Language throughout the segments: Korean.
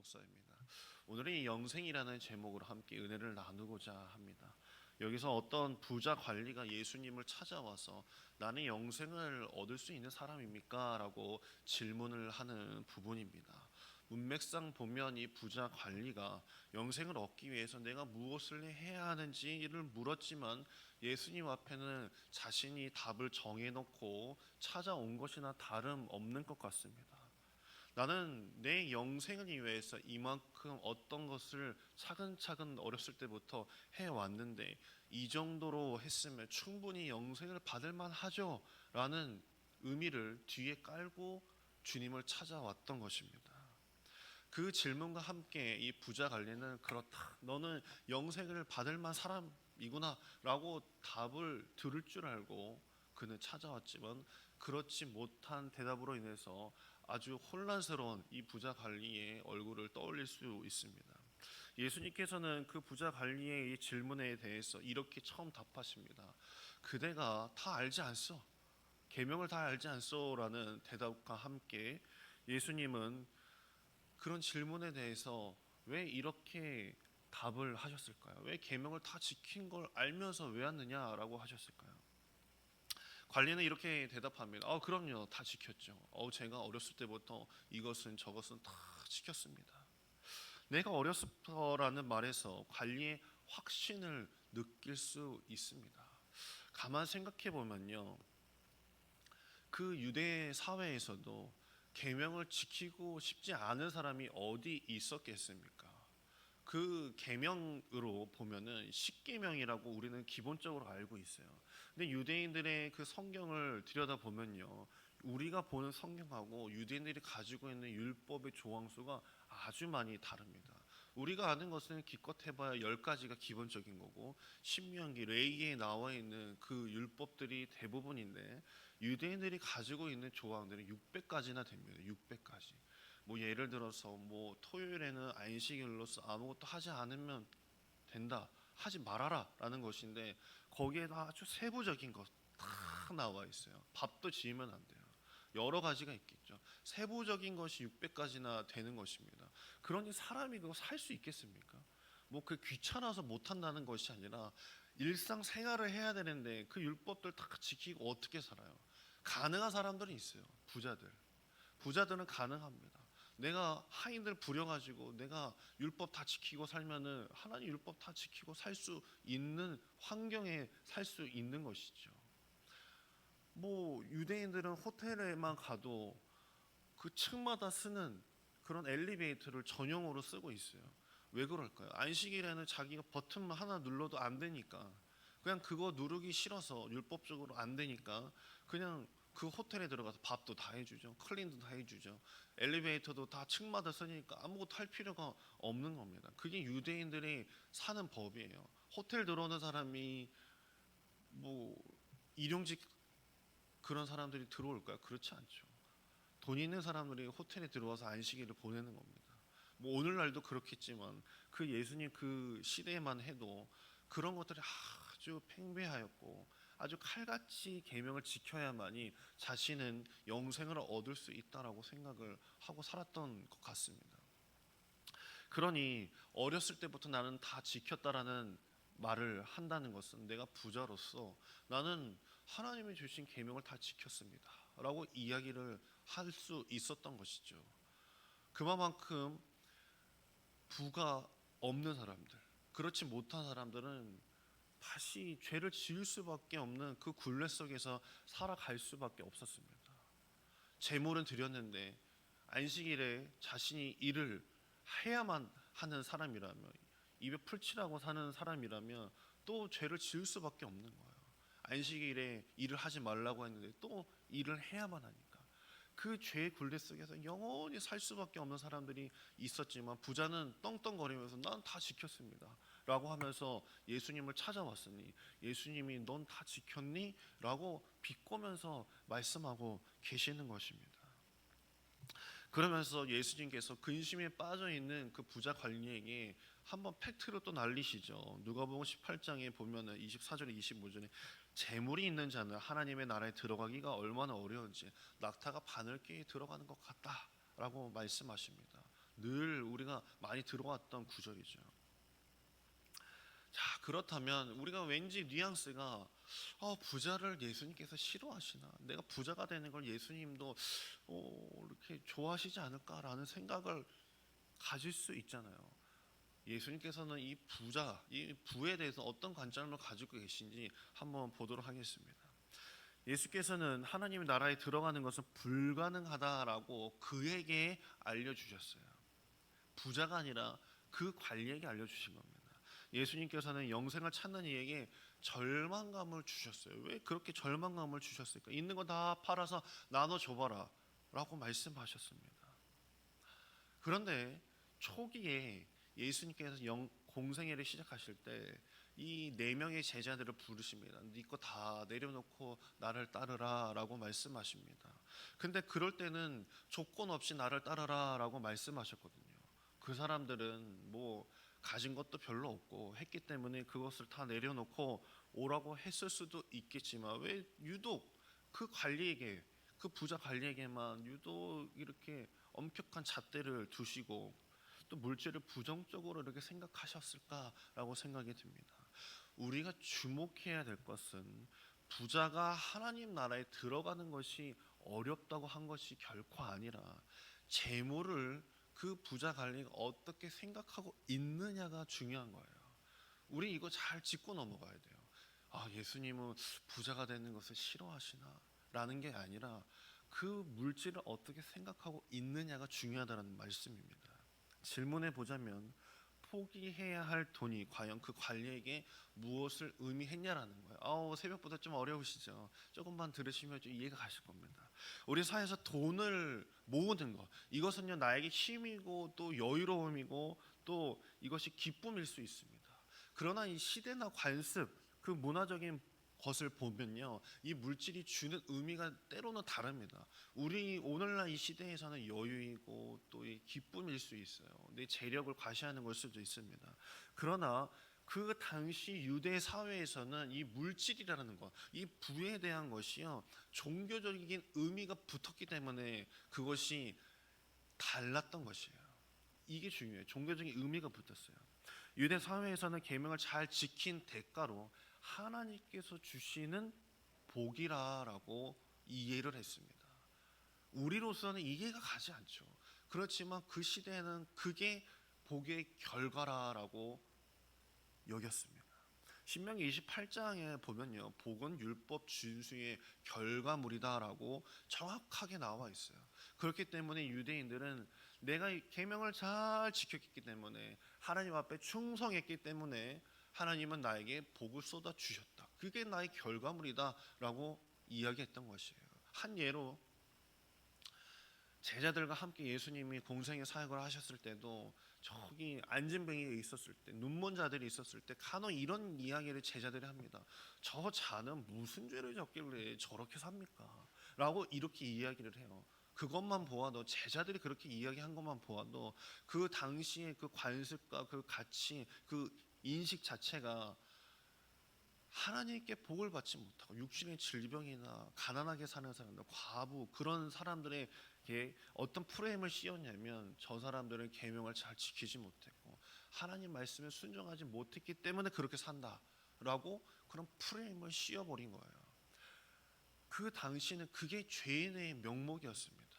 목사입니다. 오늘은 이 영생이라는 제목으로 함께 은혜를 나누고자 합니다. 여기서 어떤 부자 관리가 예수님을 찾아와서 나는 영생을 얻을 수 있는 사람입니까? 라고 질문을 하는 부분입니다. 문맥상 보면 이 부자 관리가 영생을 얻기 위해서 내가 무엇을 해야 하는지를 물었지만 예수님 앞에는 자신이 답을 정해놓고 찾아온 것이나 다름없는 것 같습니다. 나는 내 영생을 위해서 이만큼 어떤 것을 차근차근 어렸을 때부터 해왔는데 이 정도로 했으면 충분히 영생을 받을 만하죠 라는 의미를 뒤에 깔고 주님을 찾아왔던 것입니다. 그 질문과 함께 이 부자 관리는 그렇다, 너는 영생을 받을 만 사람이구나 라고 답을 들을 줄 알고 그는 찾아왔지만 그렇지 못한 대답으로 인해서 아주 혼란스러운 이 부자 관리의 얼굴을 떠올릴 수 있습니다. 예수님께서는 그 부자 관리의 이 질문에 대해서 이렇게 처음 답하십니다. 그대가 다 알지 않소? 계명을 다 알지 않소? 라는 대답과 함께 예수님은 그런 질문에 대해서 왜 이렇게 답을 하셨을까요? 왜 계명을 다 지킨 걸 알면서 왜 왔느냐라고 하셨을까요? 관리는 이렇게 대답합니다. 그럼요, 다 지켰죠. 제가 어렸을 때부터 이것은 저것은 다 지켰습니다. 내가 어렸어라는 말에서 관리의 확신을 느낄 수 있습니다. 가만 생각해 보면요, 그 유대 사회에서도 계명을 지키고 싶지 않은 사람이 어디 있었겠습니까? 그 계명으로 보면은 십계명이라고 우리는 기본적으로 알고 있어요. 근데 유대인들의 그 성경을 들여다보면요, 우리가 보는 성경하고 유대인들이 가지고 있는 율법의 조항수가 아주 많이 다릅니다. 우리가 아는 것은 기껏 해봐야 10가지가 기본적인 거고 신명기 레위기에 나와 있는 그 율법들이 대부분인데 유대인들이 가지고 있는 조항들은 600가지나 됩니다. 600가지. 뭐 예를 들어서 뭐 토요일에는 안식일로서 아무것도 하지 않으면 된다, 하지 말아라라는 것인데 거기에 아주 세부적인 것 다 나와 있어요. 밥도 지으면 안 돼요. 여러 가지가 있겠죠. 세부적인 것이 600가지나 되는 것입니다. 그러니 사람이 그거 살 수 있겠습니까? 뭐 그 귀찮아서 못 한다는 것이 아니라 일상생활을 해야 되는데 그 율법들 다 지키고 어떻게 살아요? 가능한 사람들이 있어요. 부자들은 가능합니다. 내가 하인들 부려가지고 내가 율법 다 지키고 살면은 하나님 율법 다 지키고 살 수 있는 환경에 살 수 있는 것이죠. 뭐 유대인들은 호텔에만 가도 그 층마다 쓰는 그런 엘리베이터를 전용으로 쓰고 있어요. 왜 그럴까요? 안식일에는 자기가 버튼만 하나 눌러도 안 되니까, 그냥 그거 누르기 싫어서 율법적으로 안 되니까 그냥 그 호텔에 들어가서 밥도 다 해주죠. 클린도 다 해주죠. 엘리베이터도 다 층마다 쓰니까 아무것도 할 필요가 없는 겁니다. 그게 유대인들이 사는 법이에요. 호텔 들어오는 사람이 뭐 일용직 그런 사람들이 들어올까요? 그렇지 않죠. 돈 있는 사람들이 호텔에 들어와서 안식일을 보내는 겁니다. 뭐 오늘날도 그렇겠지만 그 예수님 그 시대에만 해도 그런 것들이 아주 팽배하였고 아주 칼같이 계명을 지켜야만이 자신은 영생을 얻을 수 있다라고 생각을 하고 살았던 것 같습니다. 그러니 어렸을 때부터 나는 다 지켰다라는 말을 한다는 것은 내가 부자로서 나는 하나님이 주신 계명을 다 지켰습니다 라고 이야기를 할 수 있었던 것이죠. 그만큼 부가 없는 사람들, 그렇지 못한 사람들은 다시 죄를 지을 수밖에 없는 그 굴레 속에서 살아갈 수밖에 없었습니다. 재물은 드렸는데 안식일에 자신이 일을 해야만 하는 사람이라면, 입에 풀칠하고 사는 사람이라면 또 죄를 지을 수밖에 없는 거예요. 안식일에 일을 하지 말라고 했는데 또 일을 해야만 하니까 그 죄의 굴레 속에서 영원히 살 수밖에 없는 사람들이 있었지만 부자는 떵떵거리면서 난 다 지켰습니다 라고 하면서 예수님을 찾아왔으니 예수님이 넌 다 지켰니? 라고 비꼬면서 말씀하고 계시는 것입니다. 그러면서 예수님께서 근심에 빠져 있는 그 부자 관리에게 한번 팩트로 또 날리시죠. 누가복음 18장에 보면은 24절에 25절에 재물이 있는 자는 하나님의 나라에 들어가기가 얼마나 어려운지 낙타가 바늘귀에 들어가는 것 같다라고 말씀하십니다. 늘 우리가 많이 들어왔던 구절이죠. 자, 그렇다면 우리가 왠지 뉘앙스가 부자를 예수님께서 싫어하시나? 내가 부자가 되는 걸 예수님도 이렇게 좋아하시지 않을까라는 생각을 가질 수 있잖아요. 예수님께서는 이 부자, 이 부에 대해서 어떤 관점을 가지고 계신지 한번 보도록 하겠습니다. 예수께서는 하나님의 나라에 들어가는 것은 불가능하다라고 그에게 알려주셨어요. 부자가 아니라 그 관리에게 알려주신 겁니다. 예수님께서는 영생을 찾는 이에게 절망감을 주셨어요. 왜 그렇게 절망감을 주셨을까? 있는 거 다 팔아서 나눠 줘봐라 라고 말씀하셨습니다. 그런데 초기에 예수님께서 공생애를 시작하실 때 이 4명의 제자들을 부르십니다. 네 거 다 내려놓고 나를 따르라 라고 말씀하십니다. 근데 그럴 때는 조건 없이 나를 따르라 라고 말씀하셨거든요. 그 사람들은 뭐 가진 것도 별로 없고 했기 때문에 그것을 다 내려놓고 오라고 했을 수도 있겠지만 왜 유독 그 관리에게, 그 부자 관리에게만 유독 이렇게 엄격한 잣대를 두시고 또 물질을 부정적으로 이렇게 생각하셨을까라고 생각이 듭니다. 우리가 주목해야 될 것은 부자가 하나님 나라에 들어가는 것이 어렵다고 한 것이 결코 아니라 재물을 그 부자 관리가 어떻게 생각하고 있느냐가 중요한 거예요. 우리 이거 잘 짚고 넘어가야 돼요. 예수님은 부자가 되는 것을 싫어하시나? 라는 게 아니라 그 물질을 어떻게 생각하고 있느냐가 중요하다는 말씀입니다. 질문해 보자면 포기해야 할 돈이 과연 그 관리에게 무엇을 의미했냐라는 거예요. 새벽부터 좀 어려우시죠? 조금만 들으시면 좀 이해가 가실 겁니다. 우리 사회에서 돈을 모으는 것, 이것은요 나에게 힘이고 또 여유로움이고 또 이것이 기쁨일 수 있습니다. 그러나 이 시대나 관습, 그 문화적인 것을 보면요 이 물질이 주는 의미가 때로는 다릅니다. 우리 오늘날 이 시대에서는 여유이고 또 이 기쁨일 수 있어요. 내 재력을 과시하는 걸 수도 있습니다. 그러나 그 당시 유대 사회에서는 이 물질이라는 것, 이 부에 대한 것이요 종교적인 의미가 붙었기 때문에 그것이 달랐던 것이에요. 이게 중요해요. 종교적인 의미가 붙었어요. 유대 사회에서는 계명을 잘 지킨 대가로 하나님께서 주시는 복이라고 이해를 했습니다. 우리로서는 이해가 가지 않죠. 그렇지만 그 시대에는 그게 복의 결과라고 여겼습니다. 신명기 28장에 보면요 복은 율법 준수의 결과물이다라고 정확하게 나와 있어요. 그렇기 때문에 유대인들은 내가 계명을 잘 지켰기 때문에 하나님 앞에 충성했기 때문에 하나님은 나에게 복을 쏟아 주셨다. 그게 나의 결과물이다라고 이야기했던 것이에요. 한 예로 제자들과 함께 예수님이 공생의 사역을 하셨을 때도 저기 안진뱅이가 있었을 때, 눈먼 자들이 있었을 때 간혹 이런 이야기를 제자들이 합니다. 저 자는 무슨 죄를 졌길래 저렇게 삽니까? 라고 이렇게 이야기를 해요. 그것만 보아도 제자들이 그렇게 이야기한 것만 보아도 그 당시의 그 관습과 그 가치, 그 인식 자체가 하나님께 복을 받지 못하고 육신의 질병이나 가난하게 사는 사람들, 과부 그런 사람들에게 어떤 프레임을 씌웠냐면 저 사람들은 계명을 잘 지키지 못했고 하나님 말씀에 순종하지 못했기 때문에 그렇게 산다라고 그런 프레임을 씌워버린 거예요. 그 당시는 그게 죄인의 명목이었습니다.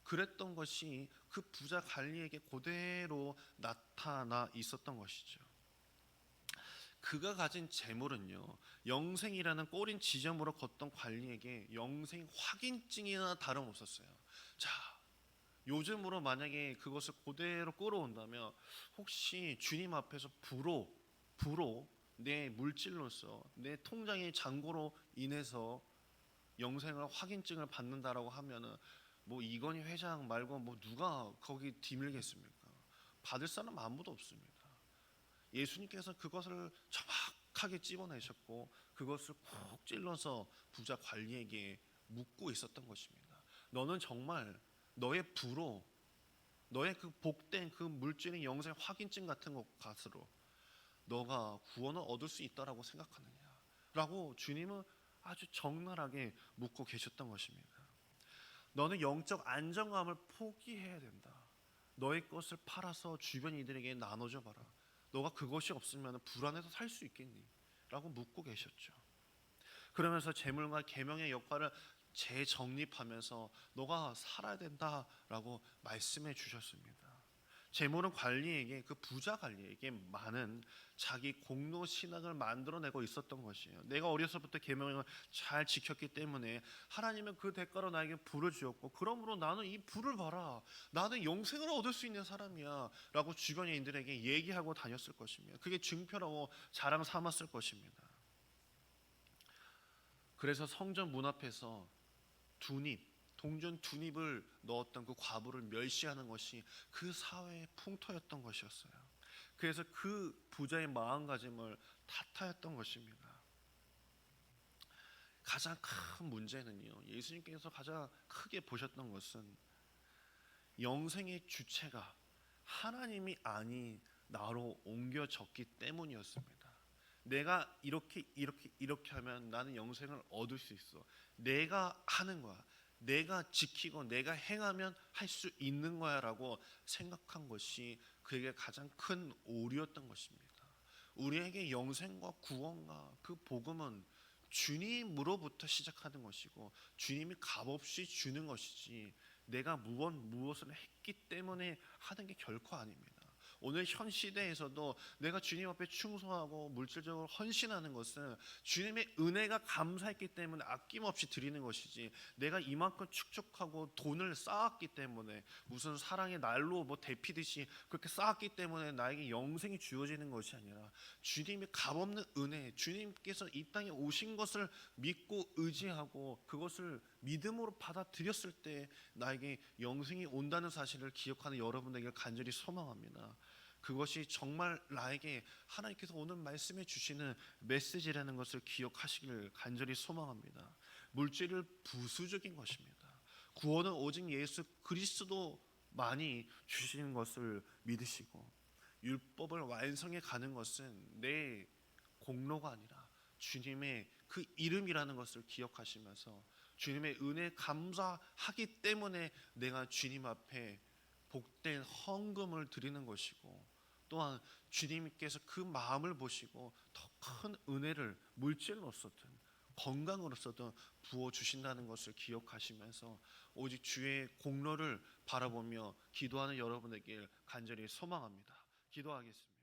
그랬던 것이 그 부자 관리에게 그대로 나타나 있었던 것이죠. 그가 가진 재물은요 영생이라는 꼬린 지점으로 걷던 관리에게 영생 확인증이나 다름없었어요. 자, 요즘으로 만약에 그것을 그대로 끌어온다면 혹시 주님 앞에서 부로 내 물질로서 내 통장의 잔고로 인해서 영생을 확인증을 받는다라고 하면은 뭐 이건희 회장 말고 뭐 누가 거기 뒤밀겠습니까? 받을 사람 아무도 없습니다. 예수님께서 그것을 정확하게 찝어내셨고 그것을 콕 찔러서 부자 관리에게 묻고 있었던 것입니다. 너는 정말 너의 부로 너의 그 복된 그 물질의 영생 확인증 같은 것으로 너가 구원을 얻을 수 있다라고 생각하느냐 라고 주님은 아주 적나라하게 묻고 계셨던 것입니다. 너는 영적 안정감을 포기해야 된다. 너의 것을 팔아서 주변 이들에게 나눠줘 봐라. 너가 그것이 없으면 불안해서 살 수 있겠니? 라고 묻고 계셨죠. 그러면서 재물과 계명의 역할을 재정립하면서 너가 살아야 된다라고 말씀해 주셨습니다. 재물은 관리에게, 그 부자 관리에게 많은 자기 공로 신앙을 만들어내고 있었던 것이에요. 내가 어려서부터 계명을 잘 지켰기 때문에 하나님은 그 대가로 나에게 부를 주었고, 그러므로 나는 이 부를 봐라, 나는 영생을 얻을 수 있는 사람이야 라고 주변의 인들에게 얘기하고 다녔을 것입니다. 그게 증표라고 자랑 삼았을 것입니다. 그래서 성전 문 앞에서 동전 두 닙을 넣었던 그 과부를 멸시하는 것이 그 사회의 풍토였던 것이었어요. 그래서 그 부자의 마음가짐을 탓하였던 것입니다. 가장 큰 문제는요, 예수님께서 가장 크게 보셨던 것은 영생의 주체가 하나님이 아닌 나로 옮겨졌기 때문이었습니다. 내가 이렇게 하면 나는 영생을 얻을 수 있어. 내가 하는 거야. 내가 지키고 내가 행하면 할 수 있는 거야라고 생각한 것이 그에게 가장 큰 오류였던 것입니다. 우리에게 영생과 구원과 그 복음은 주님으로부터 시작하는 것이고 주님이 값없이 주는 것이지 내가 무엇을 했기 때문에 하는 게 결코 아닙니다. 오늘 현 시대에서도 내가 주님 앞에 충성하고 물질적으로 헌신하는 것은 주님의 은혜가 감사했기 때문에 아낌없이 드리는 것이지, 내가 이만큼 축적하고 돈을 쌓았기 때문에 무슨 사랑의 날로 데피듯이 그렇게 쌓았기 때문에 나에게 영생이 주어지는 것이 아니라 주님의 값없는 은혜, 주님께서 이 땅에 오신 것을 믿고 의지하고 그것을 믿음으로 받아들였을 때 나에게 영생이 온다는 사실을 기억하는 여러분에게 간절히 소망합니다. 그것이 정말 나에게 하나님께서 오늘 말씀해 주시는 메시지라는 것을 기억하시길 간절히 소망합니다. 물질을 부수적인 것입니다. 구원은 오직 예수 그리스도만이 주시는 것을 믿으시고, 율법을 완성해 가는 것은 내 공로가 아니라 주님의 그 이름이라는 것을 기억하시면서 주님의 은혜에 감사하기 때문에 내가 주님 앞에 복된 헌금을 드리는 것이고, 또한 주님께서 그 마음을 보시고 더 큰 은혜를 물질로서든 건강으로서든 부어주신다는 것을 기억하시면서 오직 주의 공로를 바라보며 기도하는 여러분에게 간절히 소망합니다. 기도하겠습니다.